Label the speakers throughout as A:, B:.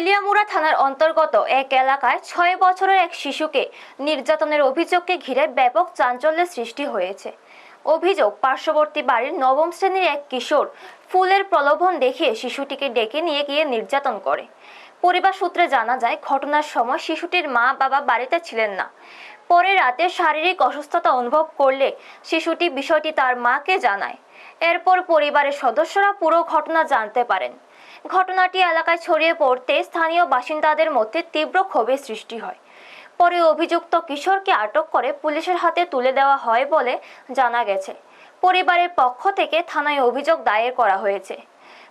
A: তেলিয়ামুড়া থানার অন্তর্গত এক এলাকায় ৬ বছরের এক শিশুকে নির্যাতনের অভিযোগকে ঘিরে ব্যাপক চাঞ্চল্যের সৃষ্টি হয়েছে। অভিযোগ, পার্শ্ববর্তী বাড়ির নবম শ্রেণীর এক কিশোর ফুলের প্রলোভন দেখিয়ে শিশুটিকে ডেকে নিয়ে গিয়ে নির্যাতন করে। পরিবার সূত্রে জানা যায়, ঘটনার সময় শিশুটির মা বাবা বাড়িতে ছিলেন না। পরে রাতে শারীরিক অসুস্থতা অনুভব করলে শিশুটি বিষয়টি তার মাকে জানায়। এরপর পরিবারের সদস্যরা পুরো ঘটনা জানতে পারেন। ঘটনাটি এলাকায় ছড়িয়ে পড়তে স্থানীয় বাসিন্দাদের মধ্যে তীব্র ক্ষোভের সৃষ্টি হয়। পরে অভিযুক্ত কিশোরকে আটক করে পুলিশের হাতে তুলে দেওয়া হয় বলে জানা গেছে। পরিবারের পক্ষ থেকে থানায় অভিযোগ দায়ের করা হয়েছে।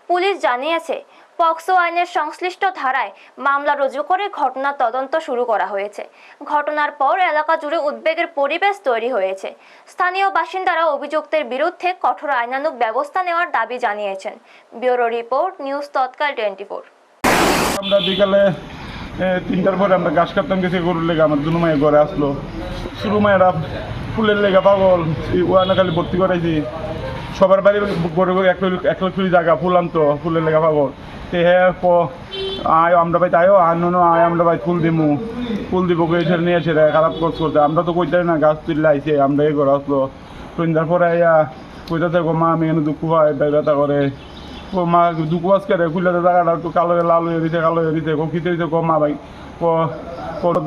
A: পুলিশ জানিয়েছে, পক্সো আইনের সংশ্লিষ্ট ধারায় মামলা রুজু করে ঘটনা তদন্ত শুরু করা হয়েছে। ঘটনার পর এলাকা জুড়ে উদ্বেগের পরিবেশ তৈরি হয়েছে। স্থানীয় বাসিন্দারা অভিযুক্তের বিরুদ্ধে কঠোর আইনানুগ ব্যবস্থা নেওয়ার দাবি জানিয়েছেন। ব্যুরো রিপোর্ট, নিউজ তৎকাল 24।
B: আমরা বিকালে 3টার পরে আমরা ঘাস কাটতাম গেছি গরুর লেগে। আমার দুনো মায়ের ঘরে আসলো। শুরু মায়েরা ফুলের লেগে পাগল, ওয়ানা খালি ভর্তি করাইছি। সবার বাড়ি গড়ে গড়ে এক লক্ষ জায়গা ফুল আনতো, ফুলের লেগে পাগল। তে হ্যাঁ আয় আমরা ভাই তাইও আনো আয় আমরা ভাই ফুল দিব এসে নিয়ে এসে খারাপ খরচ করতে। আমরা তো কইতে না, গাছ তুললে আইসে আমরা এই ঘরে আসলো। সন্ধ্যার পরে আইয়া কইতে থাকো মা আমি এখানে দুঃখ হয়, ব্যথা করে। ও মা দুঃখ বাস করে ফুলের জায়গাটা একটু কালো লাল হয়ে দিছে, কালো হয়ে দিছে। খিতে দিছে মা ভাই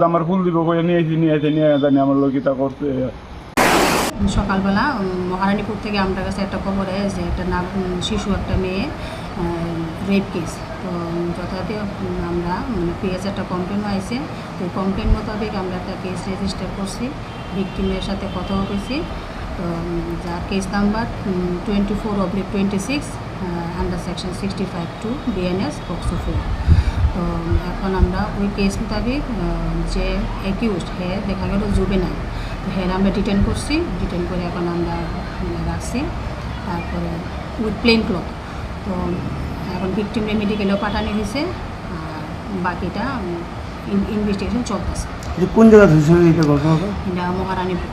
B: আমার ফুল দিব কয়ে নিয়ে জানি আমার লোকিতা করছে।
C: সকালবেলা মহারানীপুর থেকে আমার কাছে একটা খবর হয় যে একটা শিশু একটা মেয়ে রেপ কেস। তো যথাযথ আমরা পিএস একটা কমপ্লেন আইছে। তো কমপ্লেন মোতাবেক আমরা একটা কেস রেজিস্টার করছি, ভিকটিমের সাথে কথা বলেছি। তো যার case number 24/26 under section 65(2) BNS POCSO 4। তো এখন আমরা ওই কেস মোতাবেক যে অ্যাকিউজড দেখা গেল জুবেনাইল, হ্যাঁ আমরা ডিটেন করছি। ডিটেন করে এখন আমরা রাখছি, তারপরে উইথ প্লেন ক্লথ। তো এখন ভিকটিমরে মেডিকেলেও পাঠানো হয়েছে, আর বাকিটা ইনভেস্টিগেশন চলতেছে।
D: কোন জায়গা ধরছে এটা ঘটনা?
C: এটা মহারানীপুর।